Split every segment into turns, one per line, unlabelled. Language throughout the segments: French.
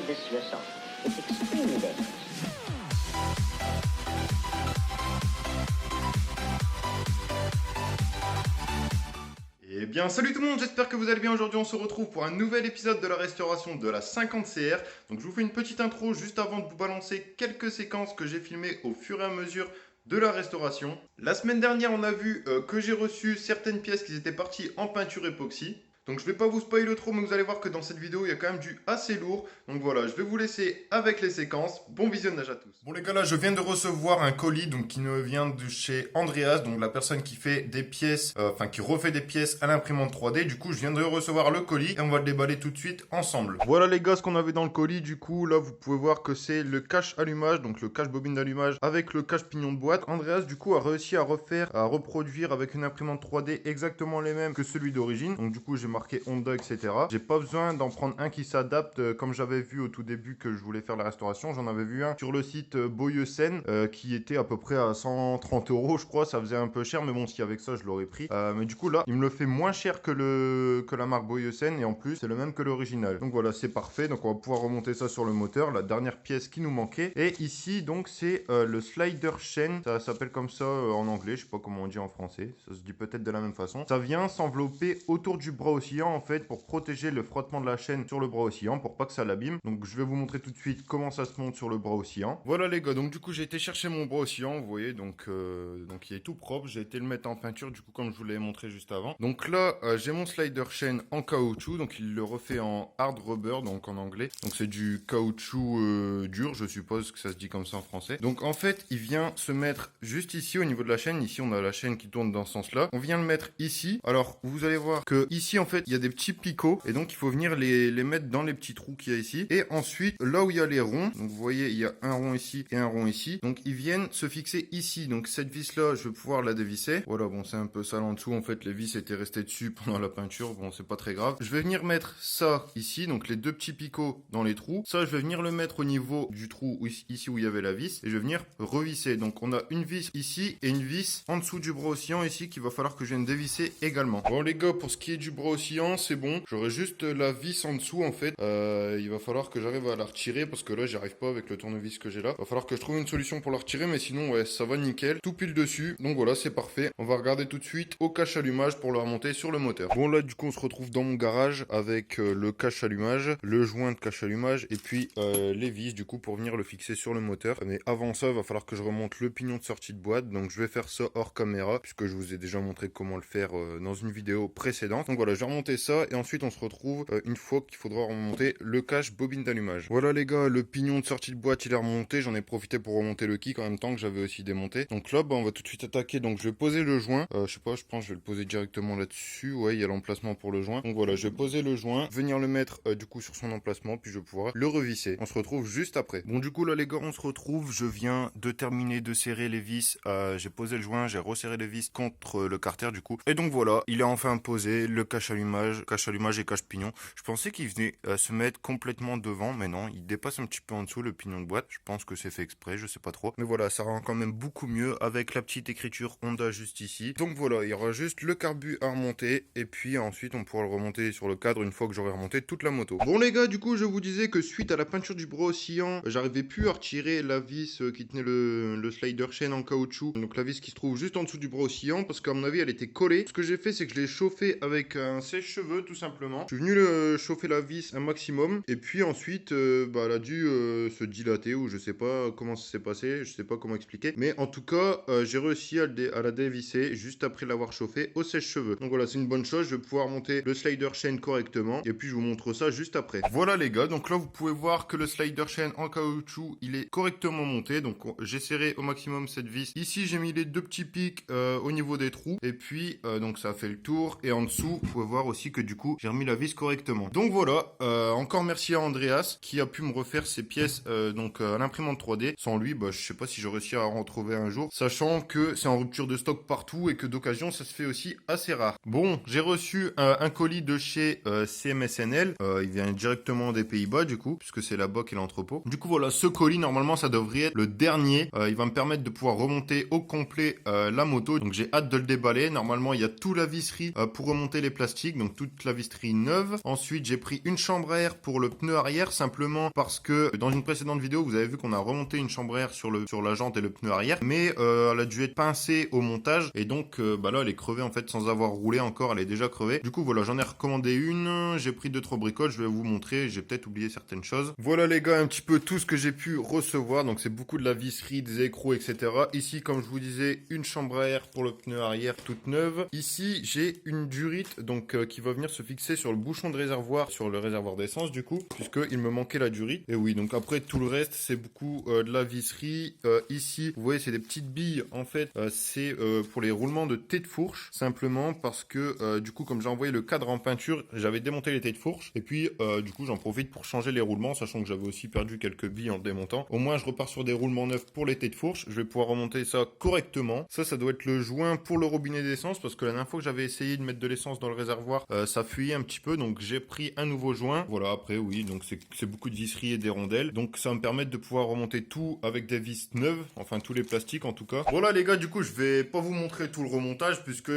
this yourself. It's extremely dangerous.
Eh bien salut tout le monde, j'espère que vous allez bien. Aujourd'hui on se retrouve pour un nouvel épisode de la restauration de la 50CR. Donc je vous fais une petite intro juste avant de vous balancer quelques séquences que j'ai filmées au fur et à mesure de la restauration. La semaine dernière on a vu que j'ai reçu certaines pièces qui étaient parties en peinture époxy. Donc je vais pas vous spoiler trop, mais vous allez voir que dans cette vidéo il y a quand même du assez lourd. Donc voilà, je vais vous laisser avec les séquences. Bon visionnage à tous. Bon les gars, là je viens de recevoir un colis donc qui nous vient de chez Andreas, donc la personne qui fait des pièces, qui refait des pièces à l'imprimante 3D. Du coup je viens de recevoir le colis et on va le déballer tout de suite ensemble. Voilà les gars ce qu'on avait dans le colis. Du coup là vous pouvez voir que c'est le cache allumage, donc le cache bobine d'allumage avec le cache pignon de boîte. Andreas du coup a réussi à reproduire avec une imprimante 3D exactement les mêmes que celui d'origine. Donc du coup j'ai marqué Honda, etc. J'ai pas besoin d'en prendre un qui s'adapte comme j'avais vu au tout début que je voulais faire la restauration. J'en avais vu un sur le site Boyesen qui était à peu près à 130 € je crois. Ça faisait un peu cher mais bon si avec ça je l'aurais pris. Mais du coup là il me le fait moins cher que la marque Boyesen et en plus c'est le même que l'original. Donc voilà c'est parfait. Donc on va pouvoir remonter ça sur le moteur. La dernière pièce qui nous manquait. Et ici donc c'est le slider chain. Ça s'appelle comme ça en anglais. Je sais pas comment on dit en français. Ça se dit peut-être de la même façon. Ça vient s'envelopper autour du bras oscillant en fait pour protéger le frottement de la chaîne sur le bras oscillant pour pas que ça l'abîme. Donc je vais vous montrer tout de suite comment ça se monte sur le bras oscillant. Voilà les gars, donc du coup j'ai été chercher mon bras oscillant, vous voyez, donc il est tout propre. J'ai été le mettre en peinture du coup comme je vous l'ai montré juste avant. Donc là j'ai mon slider chain en caoutchouc, donc il le refait en hard rubber, donc en anglais. Donc c'est du caoutchouc dur, je suppose que ça se dit comme ça en français. Donc en fait il vient se mettre juste ici au niveau de la chaîne. Ici on a la chaîne qui tourne dans ce sens là. On vient le mettre ici. Alors vous allez voir que ici en fait il y a des petits picots et donc il faut venir les mettre dans les petits trous qu'il y a ici. Et ensuite là où il y a les ronds, donc vous voyez il y a un rond ici et un rond ici, donc ils viennent se fixer ici. Donc cette vis là je vais pouvoir la dévisser. Voilà, bon c'est un peu sale en dessous, en fait les vis étaient restées dessus pendant la peinture, bon c'est pas très grave. Je vais venir mettre ça ici, donc les deux petits picots dans les trous. Ça je vais venir le mettre au niveau du trou ici où il y avait la vis et je vais venir revisser. Donc on a une vis ici et une vis en dessous du bras oscillant ici qu'il va falloir que je vienne dévisser également. Bon les gars, pour ce qui est du bras oscillant c'est bon, j'aurai juste la vis en dessous en fait. Il va falloir que j'arrive à la retirer parce que là j'arrive pas avec le tournevis que j'ai là. Il va falloir que je trouve une solution pour la retirer, mais sinon ouais ça va nickel, tout pile dessus. Donc voilà c'est parfait. On va regarder tout de suite au cache allumage pour le remonter sur le moteur. Bon là du coup on se retrouve dans mon garage avec le cache allumage, le joint de cache allumage et puis les vis du coup pour venir le fixer sur le moteur. Mais avant ça il va falloir que je remonte le pignon de sortie de boîte, donc je vais faire ça hors caméra puisque je vous ai déjà montré comment le faire dans une vidéo précédente. Donc voilà, je vais remonter ça et ensuite on se retrouve une fois qu'il faudra remonter le cache bobine d'allumage. Voilà les gars, le pignon de sortie de boîte il est remonté, j'en ai profité pour remonter le kick en même temps que j'avais aussi démonté. Donc là on va tout de suite attaquer, donc je vais poser le joint, je sais pas, je pense que je vais le poser directement là-dessus, ouais il y a l'emplacement pour le joint. Donc voilà, je vais poser le joint, venir le mettre du coup sur son emplacement, puis je vais pouvoir le revisser. On se retrouve juste après. Bon du coup là les gars on se retrouve, je viens de terminer de serrer les vis, j'ai posé le joint, j'ai resserré les vis contre le carter du coup. Et donc voilà, il est enfin posé, le cache allumage et cache pignon. Je pensais qu'il venait se mettre complètement devant, mais non, il dépasse un petit peu en dessous le pignon de boîte. Je pense que c'est fait exprès, je sais pas trop. Mais voilà, ça rend quand même beaucoup mieux avec la petite écriture Honda juste ici. Donc voilà, il y aura juste le carbu à remonter et puis ensuite on pourra le remonter sur le cadre une fois que j'aurai remonté toute la moto. Bon les gars, du coup je vous disais que suite à la peinture du bras oscillant, j'arrivais plus à retirer la vis qui tenait le slider chain en caoutchouc. Donc la vis qui se trouve juste en dessous du bras oscillant parce qu'à mon avis elle était collée. Ce que j'ai fait c'est que je l'ai chauffé avec un sèche-cheveux tout simplement. Je suis venu chauffer la vis un maximum et puis ensuite elle a dû se dilater ou je sais pas comment ça s'est passé, je sais pas comment expliquer, mais en tout cas j'ai réussi à la dévisser juste après l'avoir chauffé au sèche-cheveux. Donc voilà, c'est une bonne chose, je vais pouvoir monter le slider chain correctement et puis je vous montre ça juste après. Voilà les gars, donc là vous pouvez voir que le slider chain en caoutchouc il est correctement monté, donc j'ai serré au maximum cette vis. Ici j'ai mis les deux petits pics au niveau des trous et puis donc ça a fait le tour et en dessous vous pouvez voir aussi que du coup j'ai remis la vis correctement. Donc voilà, encore merci à Andreas qui a pu me refaire ces pièces à l'imprimante 3D. Sans lui, je sais pas si j'aurais réussi à en retrouver un jour, sachant que c'est en rupture de stock partout et que d'occasion ça se fait aussi assez rare. Bon, j'ai reçu un colis de chez CMSNL, il vient directement des Pays-Bas du coup, puisque c'est là-bas qu'est l'entrepôt. Du coup voilà, ce colis normalement ça devrait être le dernier, il va me permettre de pouvoir remonter au complet la moto, donc j'ai hâte de le déballer. Normalement il y a tout la visserie pour remonter les plastiques plastique, donc toute la visserie neuve. Ensuite, j'ai pris une chambre à air pour le pneu arrière, simplement parce que dans une précédente vidéo, vous avez vu qu'on a remonté une chambre à air sur la jante et le pneu arrière, mais elle a dû être pincée au montage, et donc là, elle est crevée en fait sans avoir roulé encore, elle est déjà crevée. Du coup, voilà, j'en ai recommandé une, j'ai pris 2-3 bricoles, je vais vous montrer, j'ai peut-être oublié certaines choses. Voilà les gars, un petit peu tout ce que j'ai pu recevoir, donc c'est beaucoup de la visserie, des écrous, etc. Ici, comme je vous disais, une chambre à air pour le pneu arrière toute neuve. Ici, j'ai une durite, donc qui va venir se fixer sur le bouchon de réservoir, sur le réservoir d'essence du coup, puisqu'il me manquait la durite. Et oui, donc après tout le reste, c'est beaucoup de la visserie. Ici, vous voyez, c'est des petites billes, en fait, c'est pour les roulements de tête de fourche, simplement parce que du coup, comme j'ai envoyé le cadre en peinture, j'avais démonté les têtes de fourche, et puis du coup, j'en profite pour changer les roulements, sachant que j'avais aussi perdu quelques billes en démontant. Au moins, je repars sur des roulements neufs pour les têtes de fourche. Je vais pouvoir remonter ça correctement. Ça doit être le joint pour le robinet d'essence, parce que la dernière fois que j'avais essayé de mettre de l'essence dans le réservoir, ça fuyait un petit peu, donc j'ai pris un nouveau joint. Voilà, après oui, donc c'est beaucoup de visserie et des rondelles, donc ça va me permettre de pouvoir remonter tout avec des vis neuves, enfin tous les plastiques en tout cas. Voilà les gars, du coup je vais pas vous montrer tout le remontage, puisque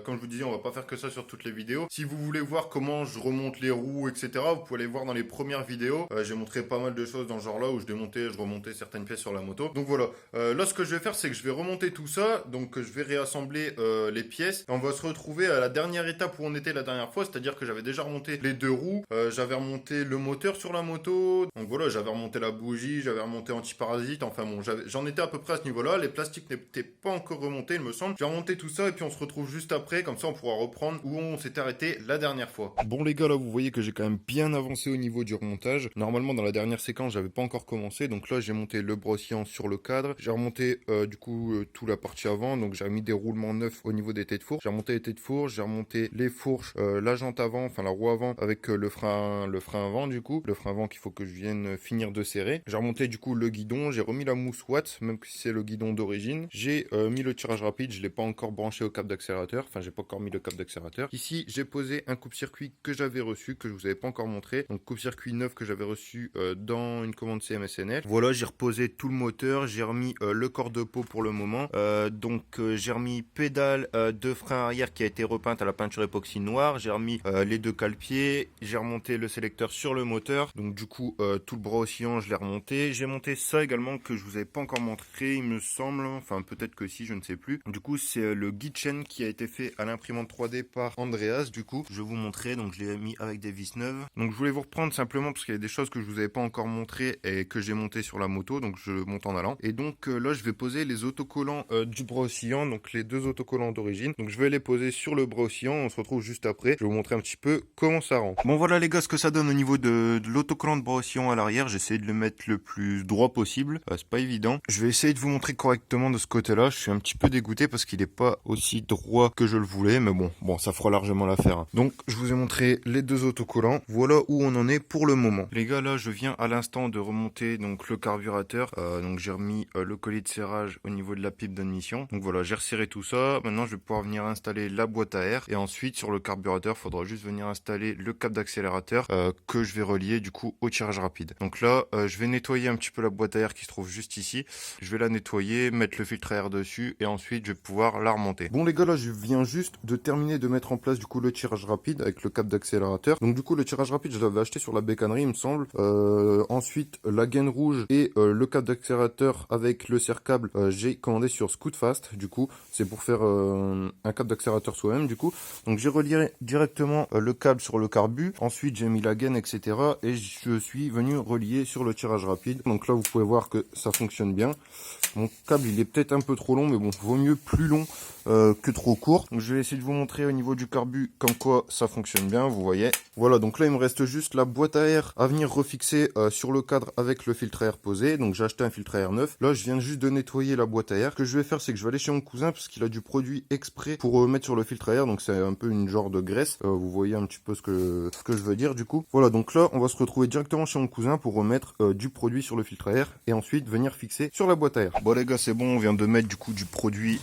comme je vous disais, on va pas faire que ça sur toutes les vidéos. Si vous voulez voir comment je remonte les roues, etc., vous pouvez aller voir dans les premières vidéos. J'ai montré pas mal de choses dans ce genre là, où je démontais, je remontais certaines pièces sur la moto. Donc voilà, là ce que je vais faire, c'est que je vais remonter tout ça, donc je vais réassembler les pièces. On va se retrouver à la dernière étape où on était la dernière fois, c'est-à-dire que j'avais déjà remonté les deux roues, j'avais remonté le moteur sur la moto, donc voilà, j'avais remonté la bougie, j'avais remonté antiparasite, enfin bon, j'en étais à peu près à ce niveau-là. Les plastiques n'étaient pas encore remontés, il me semble. J'ai remonté tout ça et puis on se retrouve juste après, comme ça on pourra reprendre où on s'était arrêté la dernière fois. Bon les gars, là vous voyez que j'ai quand même bien avancé au niveau du remontage. Normalement dans la dernière séquence j'avais pas encore commencé, donc là j'ai monté le brossier sur le cadre, j'ai remonté du coup toute la partie avant, donc j'ai mis des roulements neufs au niveau des têtes de fourche, j'ai remonté les têtes de fourche, j'ai remonté les fourches, la jante avant, enfin la roue avant avec le frein avant du coup, le frein avant qu'il faut que je vienne finir de serrer. J'ai remonté du coup le guidon, j'ai remis la mousse Watt, même si c'est le guidon d'origine. J'ai mis le tirage rapide, je l'ai pas encore branché au câble d'accélérateur, enfin j'ai pas encore mis le câble d'accélérateur. Ici j'ai posé un coupe-circuit que j'avais reçu, que je vous avais pas encore montré, donc coupe-circuit neuf que j'avais reçu dans une commande CMSNL. Voilà, j'ai reposé tout le moteur, j'ai remis le corps de peau pour le moment, donc j'ai remis pédale de frein arrière qui a été repeinte à la peinture époxy noire, j'ai remis les deux cale-pieds, j'ai remonté le sélecteur sur le moteur, donc du coup tout le bras oscillant je l'ai remonté, j'ai monté ça également que je vous avais pas encore montré il me semble, enfin peut-être que si, je ne sais plus. Du coup c'est le guide chaîne qui a été fait à l'imprimante 3D par Andreas, du coup je vais vous montrer, donc je l'ai mis avec des vis neuves. Donc je voulais vous reprendre simplement parce qu'il y a des choses que je vous avais pas encore montré et que j'ai monté sur la moto, donc je monte en allant. Et donc là je vais poser les autocollants du bras oscillant, donc les deux autocollants d'origine, donc je vais les poser sur le bras oscillant, on se retrouve juste après, je vais vous montrer un petit peu comment ça rend. Bon voilà les gars, ce que ça donne au niveau de l'autocollant de bras oscillant à l'arrière, j'ai essayé de le mettre le plus droit possible, c'est pas évident. Je vais essayer de vous montrer correctement de ce côté là, je suis un petit peu dégoûté parce qu'il est pas aussi droit que je le voulais, mais bon ça fera largement l'affaire, hein. Donc je vous ai montré les deux autocollants, voilà où on en est pour le moment. Les gars, là je viens à l'instant de remonter donc le carburateur, donc j'ai remis le collier de serrage au niveau de la pipe d'admission, donc voilà, j'ai resserré tout ça. Maintenant je vais pouvoir venir installer la boîte à air, et ensuite sur le carburateur il faudra juste venir installer le câble d'accélérateur que je vais relier du coup au tirage rapide. Donc là je vais nettoyer un petit peu la boîte à air qui se trouve juste ici, je vais la nettoyer, mettre le filtre à air dessus, et ensuite je vais pouvoir la remonter. Bon les gars, là je viens juste de terminer de mettre en place du coup le tirage rapide avec le câble d'accélérateur. Donc du coup le tirage rapide je l'avais acheté sur la bécannerie il me semble. Ensuite la gaine rouge et le câble d'accélérateur avec le serre-câble j'ai commandé sur Scootfast, du coup c'est pour faire un câble d'accélérateur soi-même du coup. Donc j'ai relié directement le câble sur le carbu, ensuite j'ai mis la gaine etc, et je suis venu relier sur le tirage rapide. Donc là vous pouvez voir que ça fonctionne bien. Mon câble il est peut-être un peu trop long, mais bon, vaut mieux plus long que trop court. Donc je vais essayer de vous montrer au niveau du carbu comme quoi ça fonctionne bien, vous voyez. Voilà, donc là il me reste juste la boîte à air à venir refixer sur le cadre avec le filtre à air posé. Donc j'ai acheté un filtre à air neuf. Là je viens juste de nettoyer la boîte à air. Ce que je vais faire, c'est que je vais aller chez mon cousin parce qu'il a du produit exprès pour mettre sur le filtre à air. Donc c'est un peu une genre de graisse. Vous voyez un petit peu ce que je veux dire du coup. Voilà, donc là on va se retrouver directement chez mon cousin pour remettre du produit sur le filtre à air et ensuite venir fixer sur la boîte à air. Bon les gars, c'est bon, on vient de mettre du coup du produit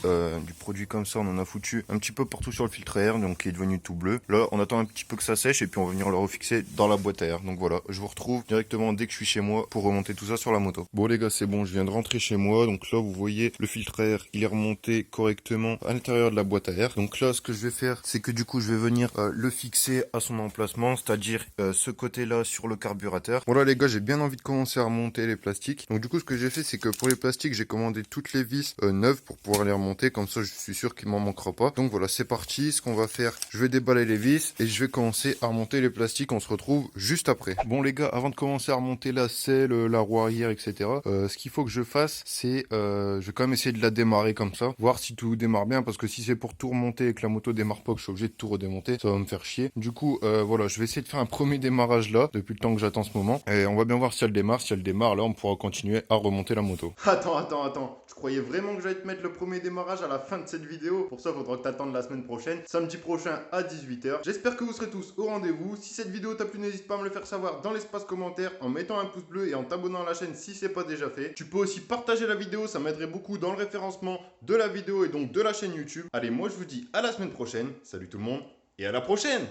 comme ça, on en a foutu un petit peu partout sur le filtre à air, donc il est devenu tout bleu. Là on attend un petit peu que ça sèche et puis on va venir le refixer dans la boîte à air. Donc voilà, je vous retrouve directement dès que je suis chez moi pour remonter tout ça sur la moto. Bon les gars, c'est bon, je viens de rentrer chez moi. Donc là vous voyez le filtre à air, il est remonté correctement à l'intérieur de la boîte à air. Donc là ce que je vais faire, c'est que du coup, je vais venir le fixer à son emplacement, c'est-à-dire ce côté-là sur le carburateur. Voilà les gars, j'ai bien envie de commencer à remonter les plastiques. Donc du coup, ce que j'ai fait, c'est que pour les plastiques, j'ai commandé toutes les vis neuves pour pouvoir les remonter. Comme ça, je suis sûr qu'il m'en manquera pas. Donc voilà, c'est parti. Ce qu'on va faire, je vais déballer les vis et je vais commencer à remonter les plastiques. On se retrouve juste après. Bon les gars, avant de commencer à remonter la selle, la roue arrière, etc. Ce qu'il faut que je fasse, c'est je vais quand même essayer de la démarrer comme ça, voir si tout démarre bien, parce que si c'est pour tout remonter et que la moto démarre pas, que je suis obligé de tout redémonter, ça va me faire chier. Du coup, voilà, je vais essayer de faire un premier démarrage là, depuis le temps que j'attends ce moment, et on va bien voir si elle démarre. Si elle démarre, là, on pourra continuer à remonter la moto. Attends. Tu croyais vraiment que j'allais te mettre le premier démarrage à la fin de cette vidéo? Pour ça, il faudra que t'attendes la semaine prochaine, samedi prochain à 18h. J'espère que vous serez tous au rendez-vous. Si cette vidéo t'a plu, n'hésite pas à me le faire savoir dans l'espace commentaire en mettant un pouce bleu et en t'abonnant à la chaîne si c'est pas déjà fait. Tu peux aussi partager la vidéo, ça m'aiderait beaucoup dans le référencement de la vidéo et donc de la chaîne YouTube. Allez, moi je vous dis à la semaine prochaine. Salut tout le monde et à la prochaine!